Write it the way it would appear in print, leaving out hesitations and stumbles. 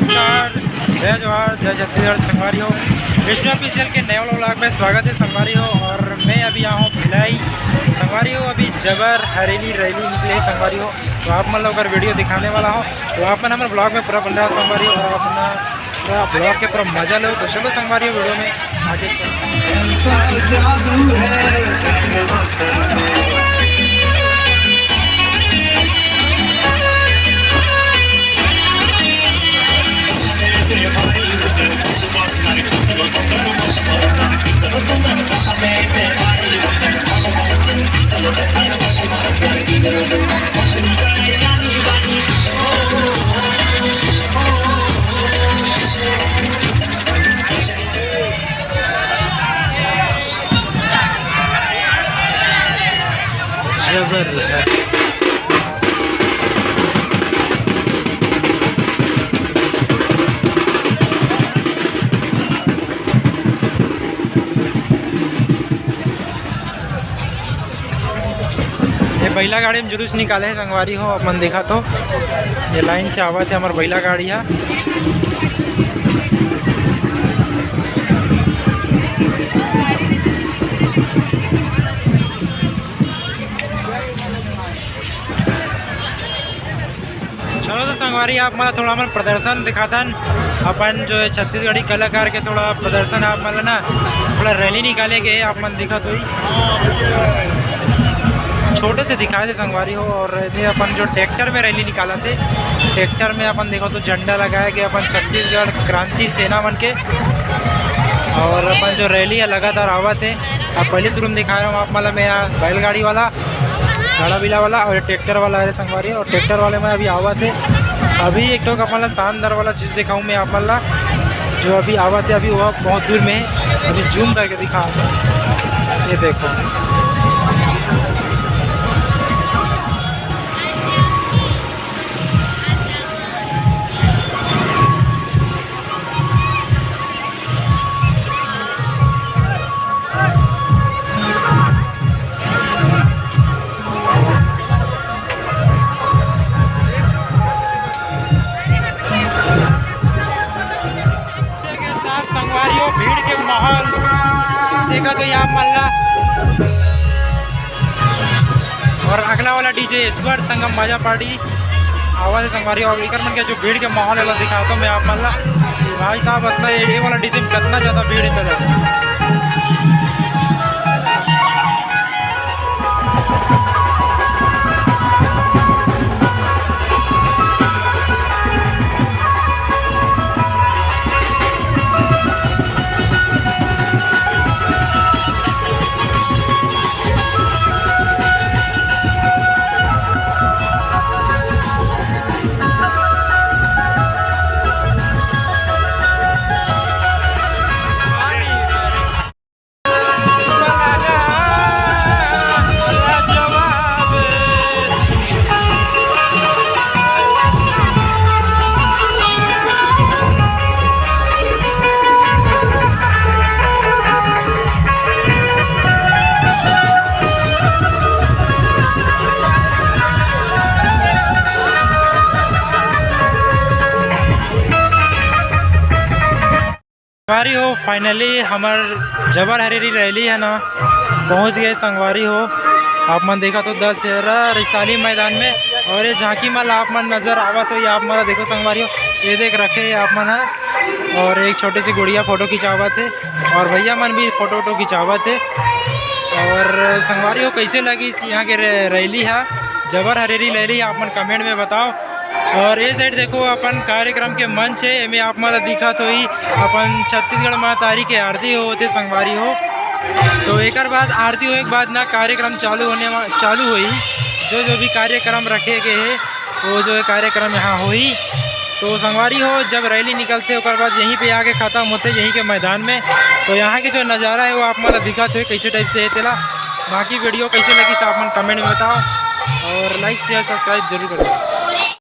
नमस्कार, जय जवाहर, जय छत्तीसगढ़ संगवारी हो। विष्णु ऑफिशियल के नए व्लॉग में स्वागत है संगवारी हो। और मैं अभी यहाँ हूँ भिलाई संगवारी हो। अभी जबर हरेली रैली निकले है संगवारी हो, तो आप मन लोग वीडियो दिखाने वाला हो, तो आप मन हमारे ब्लॉग में पूरा बन रहा हो संगवारी हो। और अपना ब्लॉग के पूरा मजा लो, तो चलो संगवारी हो वीडियो में आगे जबर है। ये बैला गाड़ी में जुलूस निकाले है संगवारी हो। अपन देखा तो ये लाइन से आवा थे हमारे बैला गाड़ी है। चलो तो संगवारी आप मतलब थोड़ा हमारा प्रदर्शन दिखाथन अपन जो है छत्तीसगढ़ी कलाकार के थोड़ा प्रदर्शन आप मतलब ना थोड़ा रैली निकाले गए आप मन दिखा तो ही छोटे से दिखाए थे संगवारी हो। और ये अपन जो ट्रैक्टर में रैली निकाला थे, ट्रैक्टर में अपन देखो तो झंडा लगाया गया अपन छत्तीसगढ़ क्रांति सेना बन के। और अपन जो रैली है लगातार आवा थे। अब पहले शुरू में दिखा रहा हूँ आप मतलब मैं यहाँ बैलगाड़ी वाला, गाड़ा बिला वाला और ट्रैक्टर वाला है संगवारी। और ट्रैक्टर वाले में अभी आवा थे। अभी एक तो अपन शानदार वाला चीज़ दिखाऊँ मैं आप मतलब जो अभी आवा थे, अभी वह बहुत दूर में है। अभी जूम करके दिखा, ये देखो भीड़ के माहौल देखा तो यहाँ मल्ला। और अगला वाला डीजे स्वर संगम बाजा पार्टी आवाज़ संगवारी। और इकर मन के जो भीड़ के माहौल वाला दिखा तो मैं आप मल्ला भाई साहब इतना ये वाला डीजे में कितना ज़्यादा भीड़ है। संगवारी हो फाइनली हमार जबर हरेली रैली है ना पहुंच गए संगवारी हो। आप मन देखा तो 10 रिसाली मैदान में। और ये झांकी मल आप मन नज़र आवा तो ये आप मन देखो संगवारी हो, ये देख रखे आप मन है। और एक छोटी सी गुड़िया फ़ोटो खिंचावा थे और भैया मन भी फ़ोटो वोटो खिंचावा थे। और संगवारी हो कैसे लगी यहाँ के रैली है, जबर हरेली रैली, आप मन कमेंट में बताओ। और ये साइड देखो अपन कार्यक्रम के मंच है, में आप मतलब दिखा तो ही अपन छत्तीसगढ़ माँ तारी के आरती होते संगवारी हो। तो एक बाद आरती हो एक बाद ना कार्यक्रम चालू हुई। जो भी कार्यक्रम रखे गए है वो जो कार्यक्रम यहाँ हुई। तो संगवारी हो जब रैली निकलते उसके बाद यहीं पे आके ख़त्म होते यहीं के मैदान में। तो यहाँ के जो नज़ारा है वो आप मतलब दिखाते हुए कैसे टाइप से है तेला। बाकी वीडियो कैसे लगी तो आप मन कमेंट में बताओ और लाइक शेयर सब्सक्राइब जरूर करो।